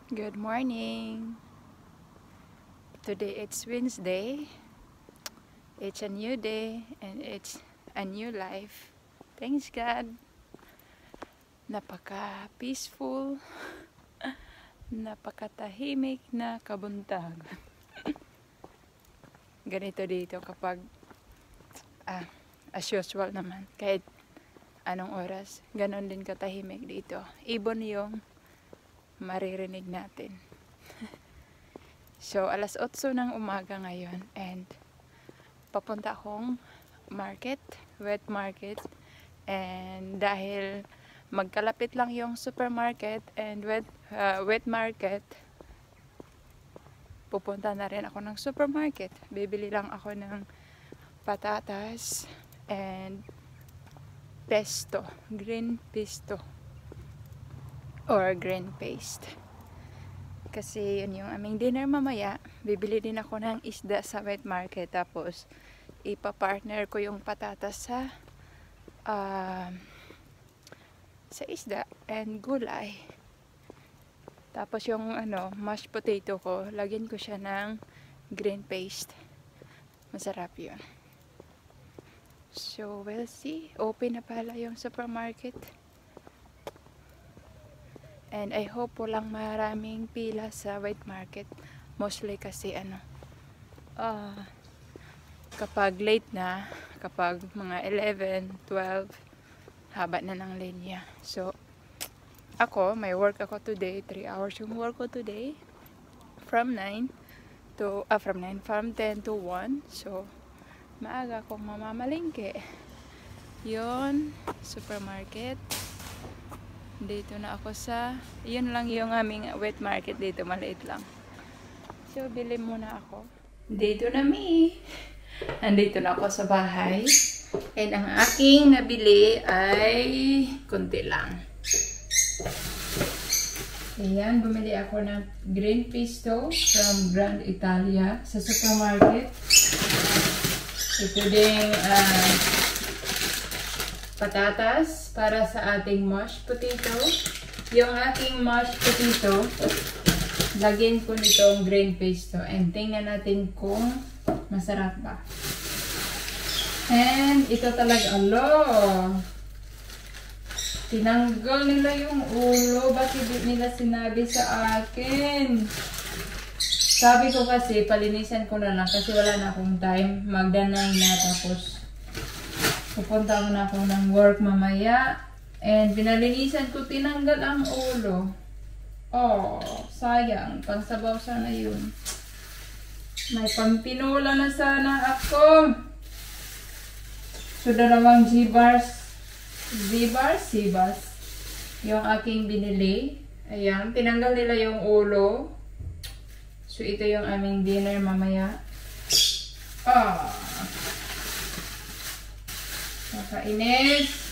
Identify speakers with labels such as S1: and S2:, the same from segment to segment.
S1: Good morning. Today it's Wednesday. It's a new day and it's a new life. Thanks God. Napaka-peaceful, napakatahimik na kabuntagan. Ganito dito kapag as usual naman. Kahit anong oras, ganon din katahimik dito. Ibon yung maririnig natin. So, alas 8 ng umaga ngayon and papunta akong market, wet market. And dahil magkalapit lang yung supermarket and wet market, pupunta na rin ako ng supermarket. Bibili lang ako ng patatas and pesto, green pesto or green paste. Kasi yun yung aming dinner mamaya. Bibili din ako ng isda sa wet market. Tapos ipapartner ko yung patatas sa isda and gulay. Tapos yung mashed potato ko, lagyan ko siya ng green paste. Masarap yun. So we'll see. Open na pala yung supermarket. And I hope walang maraming pila sa wet market. Mostly kasi kapag late na, kapag mga 11, 12, haba na ng linya. So ako, may work ako today. 3 hours yung work ko today. From 10 to 1. So maaga akong mamamalingke. Yun, supermarket. Dito na ako yun lang yung aming wet market dito, maliit lang. So, bili muna ako. Dito na andito na ako sa bahay. And ang aking nabili ay kunti lang. Ayan, bumili ako ng green pesto from Grand Italia sa supermarket. Ito ding patatas para sa ating mashed potato. Yung aking mashed potato, lagyan ko nitong green pesto. And tingnan natin kung masarap ba. And ito talaga, tinanggal nila yung ulo. Bakit di nila sinabi sa akin? Sabi ko kasi, palinisan ko na lang kasi wala na akong time. Magdanay na tapos pupunta ako na ako ng work mamaya. And pinalinisan ko, tinanggal ang ulo. Oh, sayang. Pangsabaw sana yun. May pangtinola na sana ako. So, dalawang G-bars. Yung aking binili. Ayan, tinanggal nila yung ulo. So, ito yung aming dinner mamaya. Nakainis.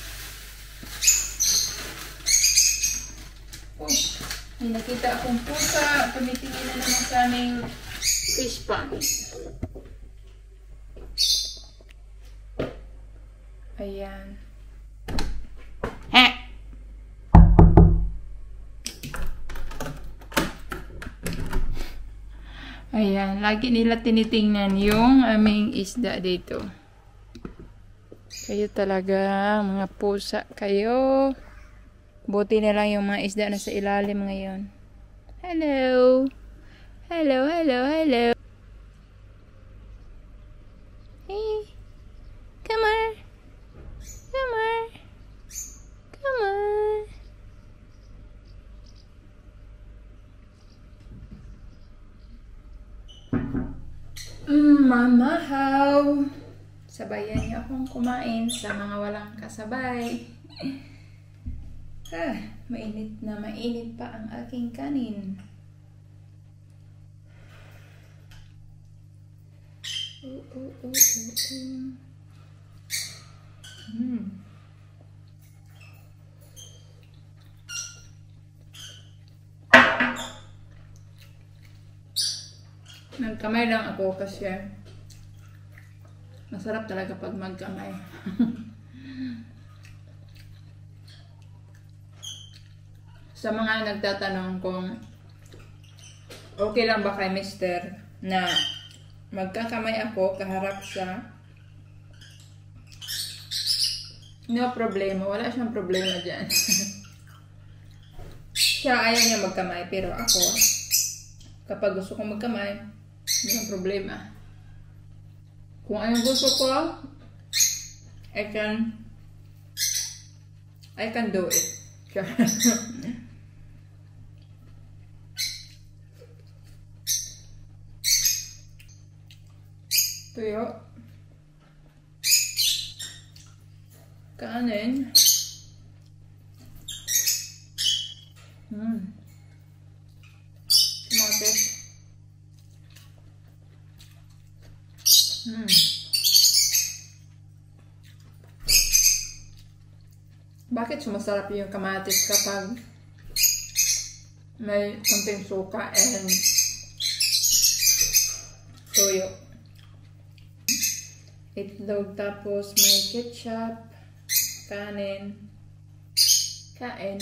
S1: May nakita akong pusa. Tumitingin na naman sa aming fish pond. Ayan. Ayan, lagi nila tinitingnan yung aming isda dito. Kayo talaga, mga pusa kayo. Buti na lang yung mga isda na sa ilalim ngayon. Hello! Hello, hello, hello! Hey! Come on! Come on! Come on! Mamahaw! Sabayan niyo akong kumain sa mga walang kasabay. Mainit na mainit pa ang aking kanin. Nagkamay lang ako kasi masarap talaga pag magkamay. Sa mga nagtatanong kung Okay lang ba kay Mister na magkakamay ako kaharap siya? No problema. Wala siyang problema dyan. Siya ayaw niya magkamay. Pero ako, kapag gusto kong magkamay, walang problema. Kung anong gusto ko, I can do it. Tuyo. Kanin. Tomates. Bakit sumasarap yung kamatis kapag may konting suka and toyo? Itlog tapos may ketchup, kanin, kain.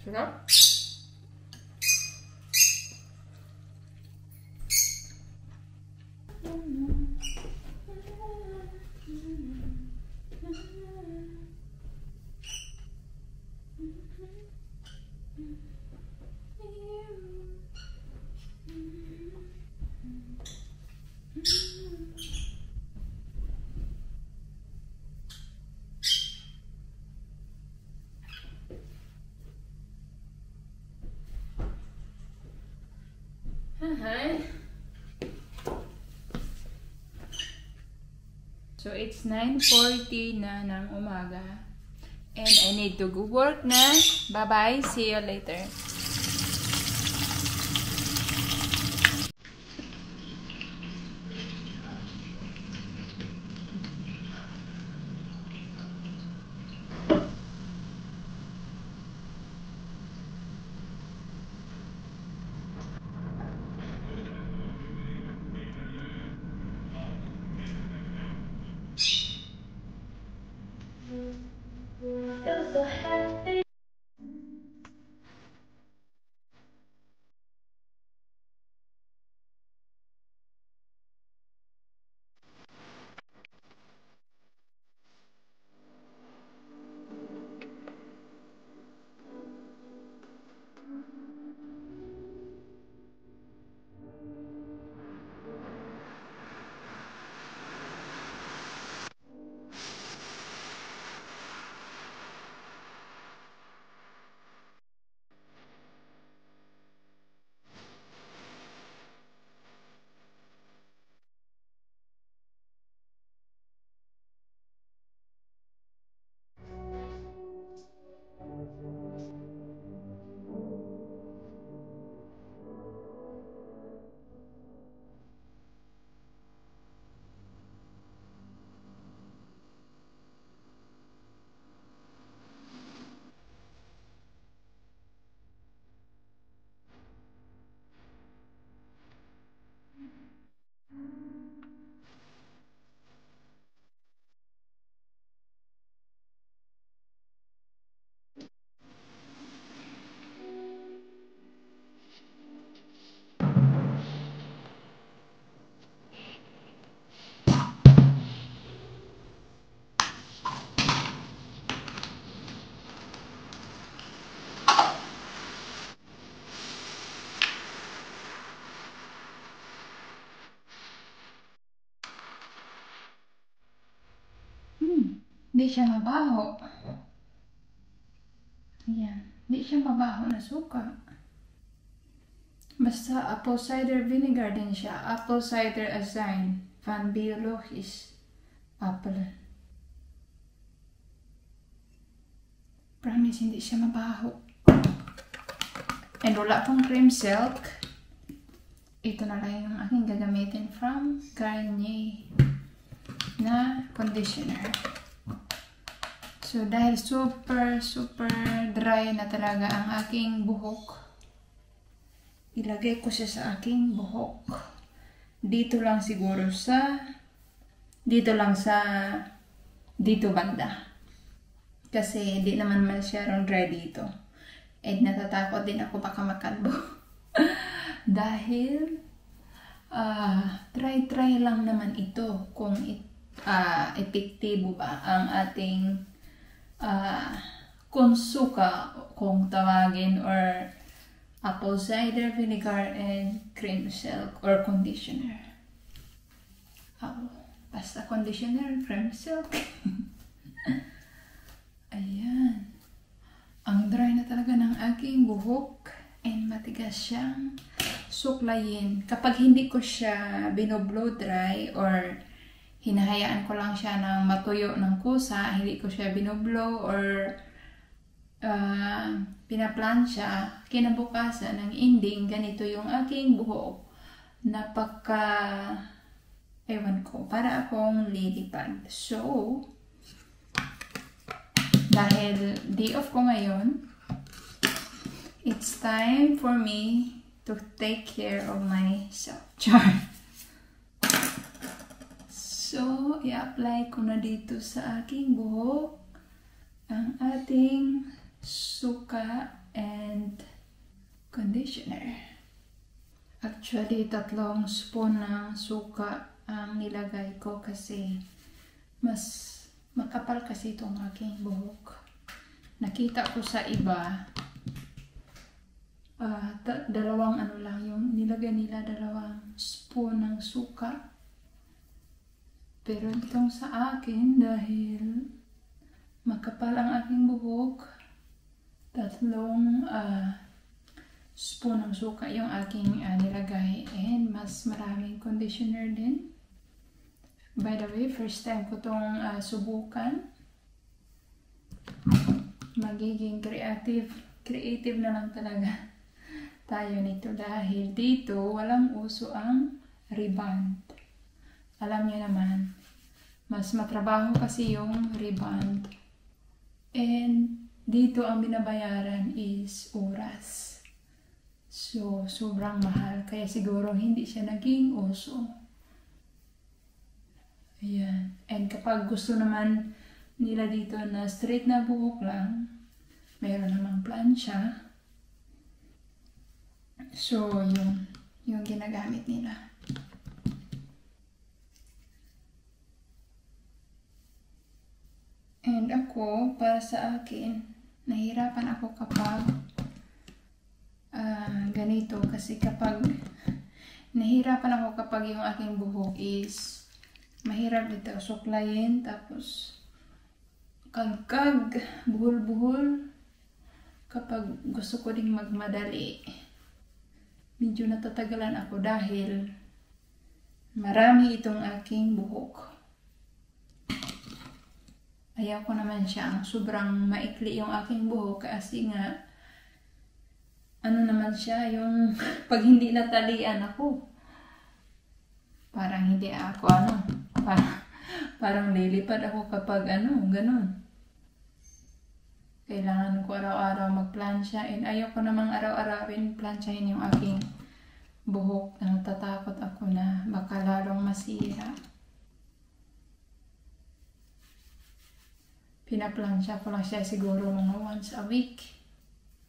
S1: Sarap. Hi. So it's 9:40 na ng umaga and I need to go work na. Bye-bye. See you later. Hindi siya mabaho. Ayan. Hindi siya mabaho na suka. Basta apple cider vinegar din siya. Apple cider azine. Van biologisch. Apple. Promise, hindi siya mabaho. And wala pang cream silk. Ito na lang yung aking gagamitin from Garnier na conditioner. So, dahil super dry na talaga ang aking buhok, ilagay ko siya sa aking buhok. Dito lang siguro sa, dito banda. Kasi hindi naman masyadong dry dito. And natatakot din ako baka makalbo. Dahil try lang naman ito kung epektibo ba ang ating kung suka kung tawagin, or apple cider vinegar and cream silk or conditioner. Basta conditioner, cream silk. Ayan. Ang dry na talaga ng aking buhok and matigas siyang suklayin. Kapag hindi ko siya binoblow dry or hinahayaan ko lang siya ng matuyo ng kusa, hindi ko siya binoblow or pinaplansya, kinabukasan ng ending, ganito yung aking buhok. Ewan ko, para akong ladybug. So, dahil day off ko ngayon, it's time for me to take care of myself. Char. So, i-apply ko na dito sa aking buhok ang ating suka and conditioner. Actually, 3 spoon ng suka ang nilagay ko kasi mas makapal kasi itong aking buhok. Nakita ko sa iba, 2 lang yung nilagay nila, 2 spoon ng suka. Pero itong sa akin, dahil makapal ang aking buhok, 3 spoon ng suka yung aking nilagay, and mas maraming conditioner din. By the way, first time ko itong subukan. Magiging creative na lang talaga tayo nito dahil dito walang uso ang rebond. Alam niyo naman, mas matrabaho kasi yung rebond. And dito ang binabayaran is oras. So, sobrang mahal. Kaya siguro hindi siya naging uso. Ayan. And kapag gusto naman nila dito na straight na buhok lang, mayroon namang plansya. So, yung ginagamit nila. And ako, para sa akin, nahirapan ako kapag ganito. Kasi nahirapan ako kapag yung aking buhok is mahirap dito suklayin, tapos kagkag, buhol-buhol. Kapag gusto ko ding magmadali, medyo natatagalan ako dahil marami itong aking buhok. Ayaw ko naman siyang sobrang maikli yung aking buhok kasi nga naman siya yung pag hindi natalian ako, parang hindi ako parang lilipad ako kapag ganun. Kailangan ko araw-araw magplansya, and ayaw ko namang araw-arawin plansyahin yung aking buhok. Natatakot ako na baka lalong masira. Pinaplansya ko lang siya siguro mga once a week.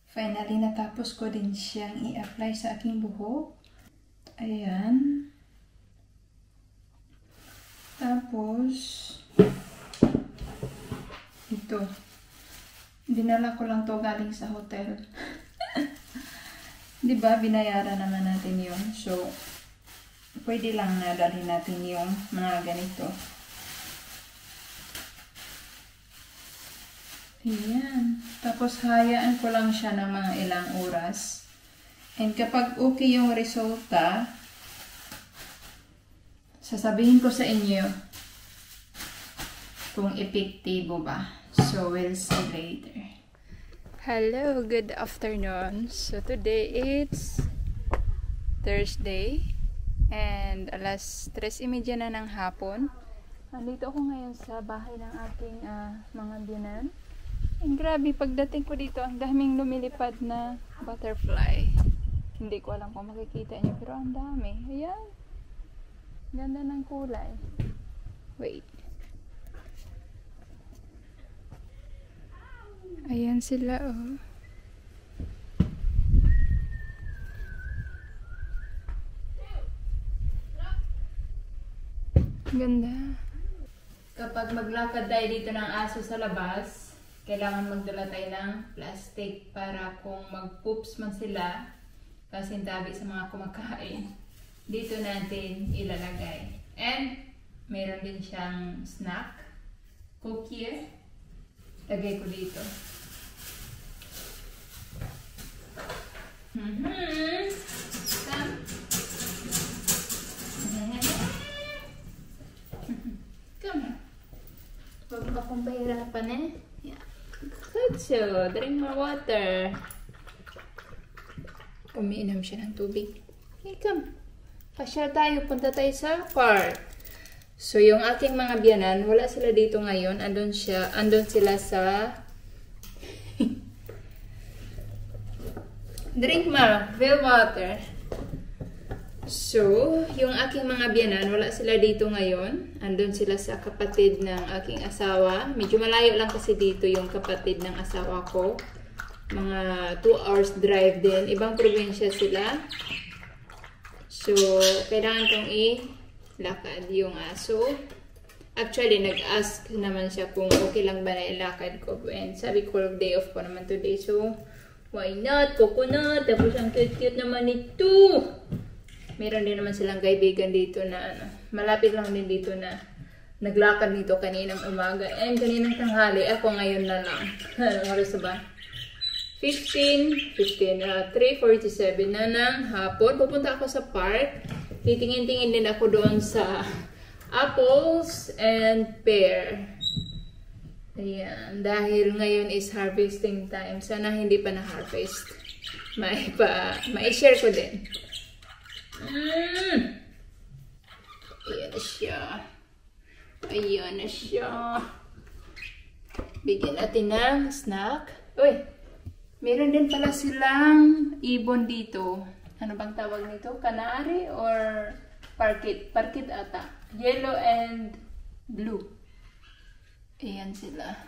S1: Finally, natapos ko din siyang i-apply sa aking buhok. Ayan. Tapos, ito. Dinala ko lang to galing sa hotel. Diba, binayaran naman natin yun. So, pwede lang na dalhin natin yung mga ganito. Ayan. Tapos, hayaan ko lang siya ng mga ilang oras. And kapag okay yung resulta, sasabihin ko sa inyo kung epektibo ba. So, we'll see later. Hello, good afternoon. So, today it's Thursday. And alas 3:30 na ng hapon. Nandito ako ngayon sa bahay ng aking mga biyanan. And grabe, pagdating ko dito, ang daming lumilipad na butterfly. Hindi ko alam kung makikita niyo, pero ang dami. Ayan. Ganda ng kulay. Wait. Ayan sila, oh. Ganda. Kapag maglakad tayo dito ng aso sa labas, kailangan magdala tayo ng plastic para kung mag-poops man sila, kasi tabi sa mga kumakain, dito natin ilalagay. And meron din siyang snack, cookie. Lagay ko dito. Come. Come here. Huwag mo akong pahirapan eh. Yeah. Good so. Drink more water. Umiinom siya ng tubig. Hey, come. Pasyal tayo. Punta tayo sa park. So, yung aking mga biyanan, wala sila dito ngayon. Andun sila sa... Drink more. Fill water. So, yung aking mga biyanan, wala sila dito ngayon. Andun sila sa kapatid ng aking asawa. Medyo malayo lang kasi dito yung kapatid ng asawa ko. Mga 2 hours drive din. Ibang probinsya sila. So, kailangan kong ilakad yung aso. Actually, nag-ask naman siya kung okay lang ba na ilakad ko. And sabi ko, day off ko naman today. So, why not? Coconut. Tapos ang cute-cute naman ito. Meron din naman silang kaibigan dito na malapit lang din dito na naglakad dito kaninang umaga. And kaninang tanghali, ako ngayon na lang. Oras ba? 3:47 na ng hapon. Pupunta ako sa park. Titingin-tingin din ako doon sa apples and pear. Ayan. Dahil ngayon is harvesting time. Sana hindi pa na-harvest. Mai-share ko din. Ayan na siya. Ayan na siya. Bigyan natin ng snack. Uy! Meron din pala silang ibon dito. Ano bang tawag nito? Canary or parkit? Parkit ata. Yellow and blue. Ayan sila.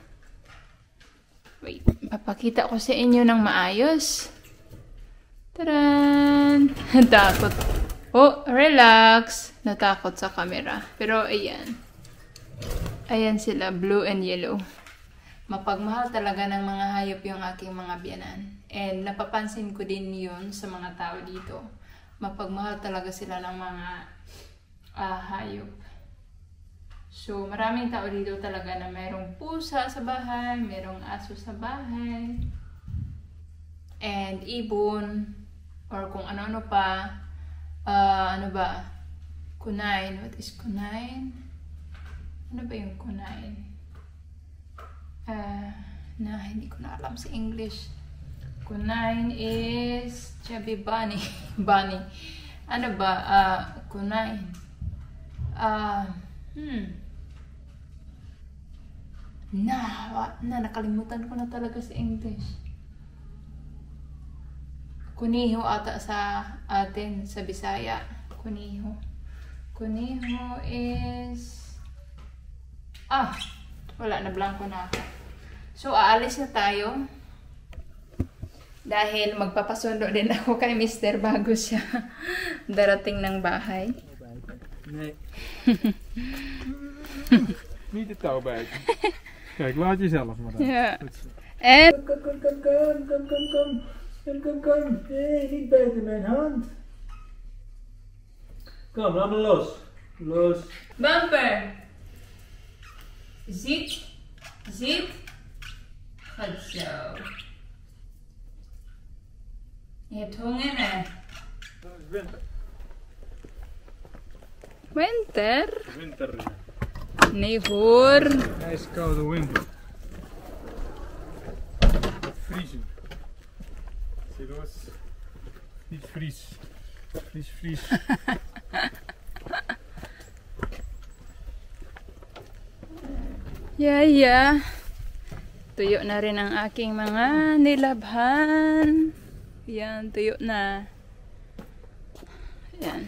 S1: Wait. Papakita ko sa inyo ng maayos. Taran! Natakot. Oh, relax. Natakot sa camera. Pero ayan. Ayan sila. Blue and yellow. Mapagmahal talaga ng mga hayop yung aking mga biyanan. And napapansin ko din yun sa mga tao dito. Mapagmahal talaga sila ng mga hayop. So, maraming tao dito talaga na mayroong pusa sa bahay, mayroong aso sa bahay, and ibon, or kung ano-ano pa. Ano ba? Kunay. What is kunay? Ano ba yung kunay? Hindi ko na alam sa English. Kunay is chubby bunny. Bunny. Ano ba? Kunay. Nakalimutan ko na talaga sa English. Kuniho ata sa atin, sa Bisaya. Kuniho. Kuniho is... wala na, blanco na ako. So, aalis na tayo. Dahil magpapasundo din ako kay Mr. bago siya darating ng bahay.
S2: Nee. Niet de touwbuik. Kijk, laat jezelf maar dan.
S1: Ja.
S2: Goed zo.
S1: En...
S2: Kom. Nee, niet buiten mijn hand. Kom, laat me los. Los.
S1: Bumper! Zit. Goed zo. Je hebt honger, hè?
S2: Winter.
S1: Winter?
S2: Winter.
S1: Nee hoor.
S2: IJskoude winter. Vriezen. Zie je dat? Niet vries. Vries.
S1: Yeah. Tuyo na rin ang aking mga nilabhan. Yan, tuyo na. Yan.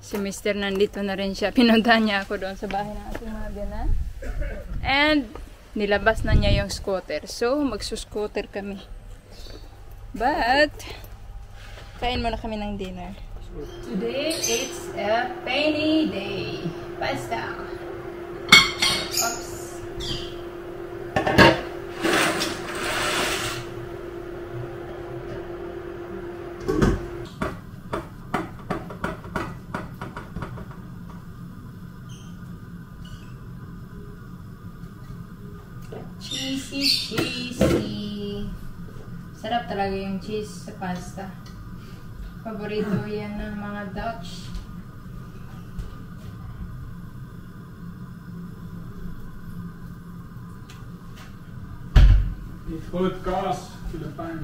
S1: Si Mr. nandito na rin siya. Pinuntahan niya ako doon sa bahay ng aking mga biyanan. And nilabas na niya yung scooter. So, magsuscooter kami. But, kain muna kami ng dinner. Today, it's a rainy day. Pasta. Oops. Cheesy. Sarap talaga yung cheese sa pasta. Paborito yan ng mga Dutch.
S2: Groot kaas, Filipijn.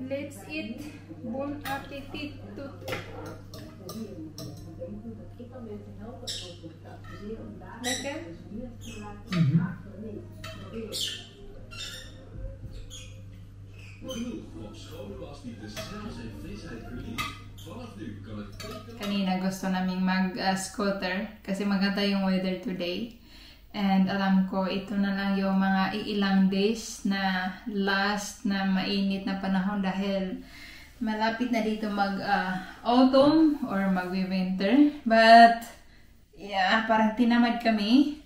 S2: Let's eat. Bon appetit. Lekker? Kanina gusto naming mag-scooter kasi maganda yung weather today. And alam ko, ito na lang yung mga ilang days na last na mainit na panahon dahil malapit na dito mag-autumn or mag-winter. But, yeah, parang tinamad kami.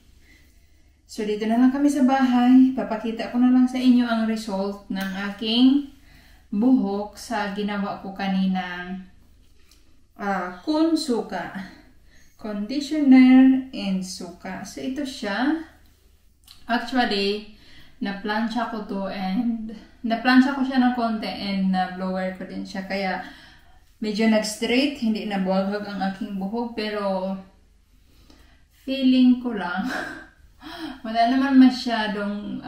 S2: So, dito na lang kami sa bahay. Papakita ko na lang sa inyo ang result ng aking buhok sa ginawa ko kaninang Kunsuka. Conditioner and suka. So, ito siya. Actually, na-plancha ko to and na-plancha ko siya ng konti and na-blower ko din siya. Kaya, medyo nag-straight. Hindi nabuwagag ang aking buhok. Pero, feeling ko lang, wala naman masyadong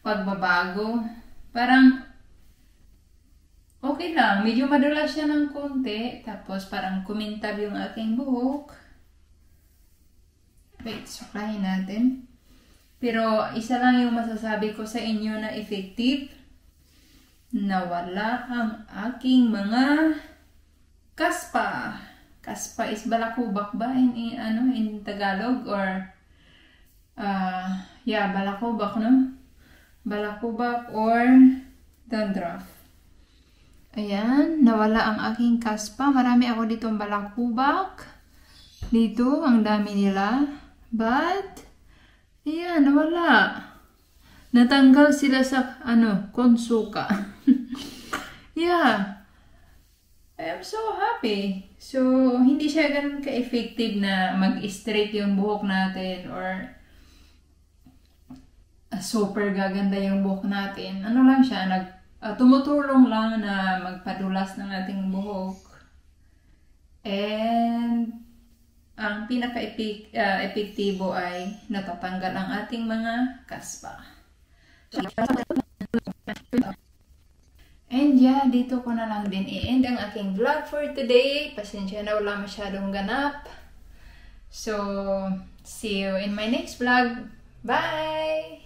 S2: pagbabago. Parang, okay lang. Medyo madulas siya ng konti. Tapos parang kumintab yung aking buhok. Wait, suklahin natin. Pero isa lang yung masasabi ko sa inyo na effective. Nawala ang aking mga kaspa. Kaspa is balakubak ba in Tagalog? Or yeah, balakubak, no? Balakubak or dandruff. Ayan, nawala ang aking kaspa. Marami ako ditong balakubak. Dito, ang dami nila. But, ayan, nawala. Natanggal sila sa, Kunsuka. Yeah. I am so happy. So, hindi siya ganun ka-effective na mag-straight yung buhok natin or super gaganda yung buhok natin. Ano lang siya, tumutulong lang na magpadulas ng ating buhok. And ang pinaka-epektibo ay natatanggal ang ating mga kaspa. And yeah, dito ko na lang din i-end ang aking vlog for today. Pasensya na wala masyadong ganap. So, see you in my next vlog. Bye!